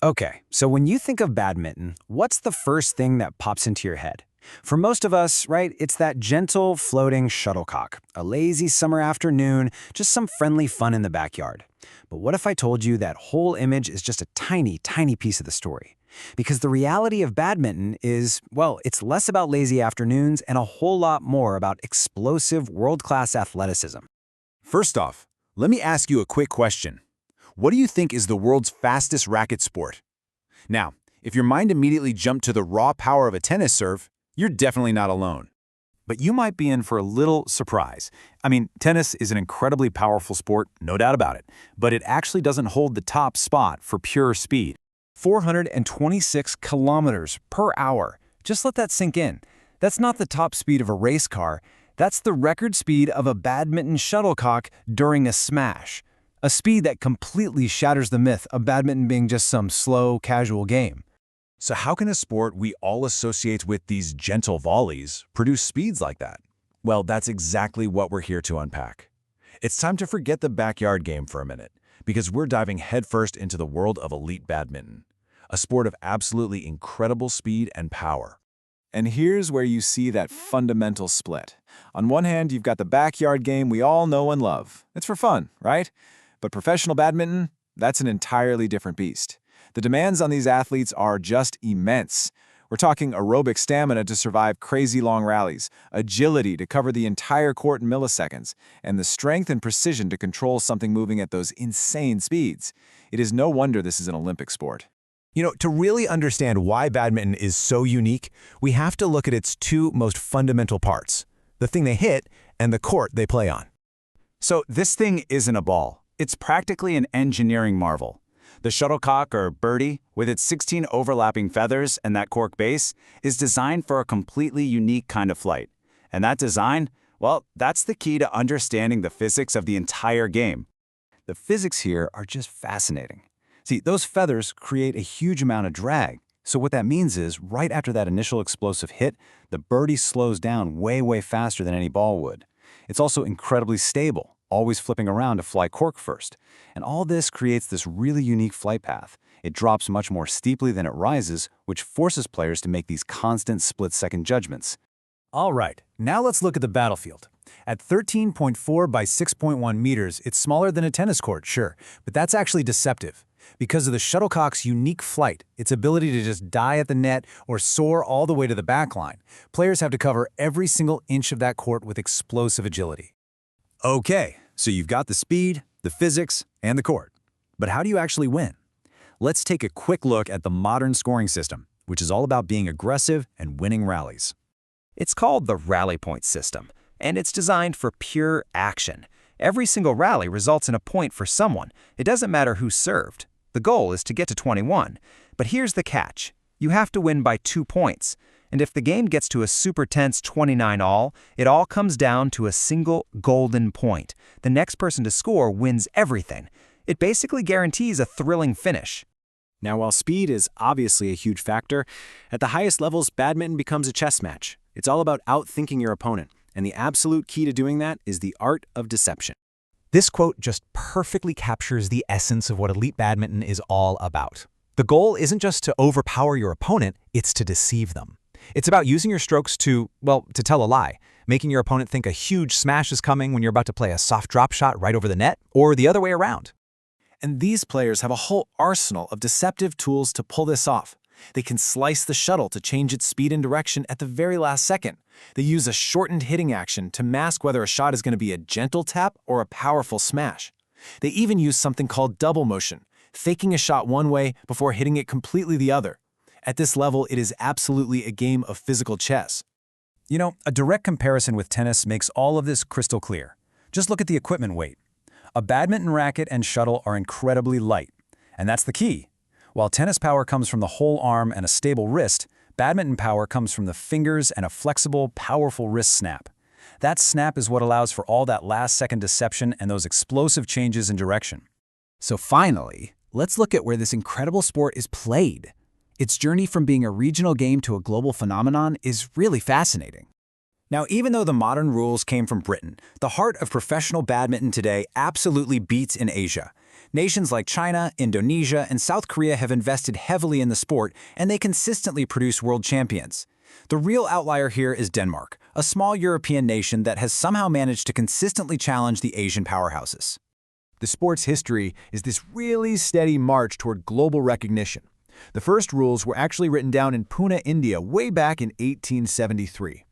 Okay, so when you think of badminton, what's the first thing that pops into your head? For most of us, right, it's that gentle, floating shuttlecock, a lazy summer afternoon, just some friendly fun in the backyard. But what if I told you that whole image is just a tiny, tiny piece of the story? Because the reality of badminton is, well, it's less about lazy afternoons and a whole lot more about explosive, world-class athleticism. First off, let me ask you a quick question. What do you think is the world's fastest racket sport? Now, if your mind immediately jumped to the raw power of a tennis serve, you're definitely not alone. But you might be in for a little surprise. I mean, tennis is an incredibly powerful sport, no doubt about it, but it actually doesn't hold the top spot for pure speed. 426 kilometers per hour. Just let that sink in. That's not the top speed of a race car. That's the record speed of a badminton shuttlecock during a smash. A speed that completely shatters the myth of badminton being just some slow, casual game. So how can a sport we all associate with these gentle volleys produce speeds like that? Well, that's exactly what we're here to unpack. It's time to forget the backyard game for a minute, because we're diving headfirst into the world of elite badminton, a sport of absolutely incredible speed and power. And here's where you see that fundamental split. On one hand, you've got the backyard game we all know and love. It's for fun, right? But professional badminton, that's an entirely different beast. The demands on these athletes are just immense. We're talking aerobic stamina to survive crazy long rallies, agility to cover the entire court in milliseconds, and the strength and precision to control something moving at those insane speeds. It is no wonder this is an Olympic sport. To really understand why badminton is so unique, we have to look at its two most fundamental parts, the thing they hit and the court they play on. So this thing isn't a ball. It's practically an engineering marvel. The shuttlecock, or birdie, with its 16 overlapping feathers and that cork base, is designed for a completely unique kind of flight. And that design, well, that's the key to understanding the physics of the entire game. The physics here are just fascinating. See, those feathers create a huge amount of drag. So what that means is, right after that initial explosive hit, the birdie slows down way, way faster than any ball would. It's also incredibly stable, always flipping around to fly cork first. And all this creates this really unique flight path. It drops much more steeply than it rises, which forces players to make these constant split-second judgments. All right, now let's look at the battlefield. At 13.4 by 6.1 meters, it's smaller than a tennis court, sure, but that's actually deceptive. Because of the shuttlecock's unique flight, its ability to just die at the net or soar all the way to the backline, players have to cover every single inch of that court with explosive agility. Okay, so you've got the speed, the physics, and the court. But how do you actually win? Let's take a quick look at the modern scoring system, which is all about being aggressive and winning rallies. It's called the rally point system, and it's designed for pure action. Every single rally results in a point for someone. It doesn't matter who served. The goal is to get to 21. But here's the catch. You have to win by 2 points. And if the game gets to a super tense 29-all, it all comes down to a single golden point. The next person to score wins everything. It basically guarantees a thrilling finish. Now, while speed is obviously a huge factor, at the highest levels, badminton becomes a chess match. It's all about outthinking your opponent, and the absolute key to doing that is the art of deception. This quote just perfectly captures the essence of what elite badminton is all about. The goal isn't just to overpower your opponent, it's to deceive them. It's about using your strokes to tell a lie, making your opponent think a huge smash is coming when you're about to play a soft drop shot right over the net, or the other way around. And these players have a whole arsenal of deceptive tools to pull this off. They can slice the shuttle to change its speed and direction at the very last second. They use a shortened hitting action to mask whether a shot is going to be a gentle tap or a powerful smash. They even use something called double motion, faking a shot one way before hitting it completely the other. At this level, it is absolutely a game of physical chess. A direct comparison with tennis makes all of this crystal clear. Just look at the equipment weight. A badminton racket and shuttle are incredibly light, and that's the key. While tennis power comes from the whole arm and a stable wrist, badminton power comes from the fingers and a flexible, powerful wrist snap. That snap is what allows for all that last-second deception and those explosive changes in direction. So finally, let's look at where this incredible sport is played. Its journey from being a regional game to a global phenomenon is really fascinating. Now, even though the modern rules came from Britain, the heart of professional badminton today absolutely beats in Asia. Nations like China, Indonesia, and South Korea have invested heavily in the sport, and they consistently produce world champions. The real outlier here is Denmark, a small European nation that has somehow managed to consistently challenge the Asian powerhouses. The sport's history is this really steady march toward global recognition. The first rules were actually written down in Pune, India, way back in 1873.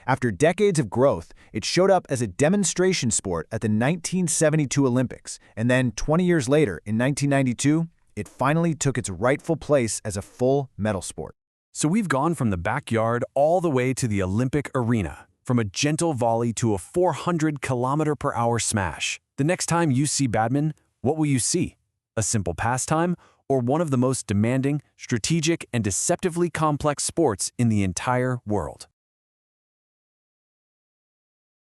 After decades of growth, it showed up as a demonstration sport at the 1972 Olympics, and then 20 years later, in 1992, it finally took its rightful place as a full medal sport. So we've gone from the backyard all the way to the Olympic arena, from a gentle volley to a 400-kilometer-per-hour smash. The next time you see badminton, what will you see? A simple pastime, or one of the most demanding, strategic, and deceptively complex sports in the entire world?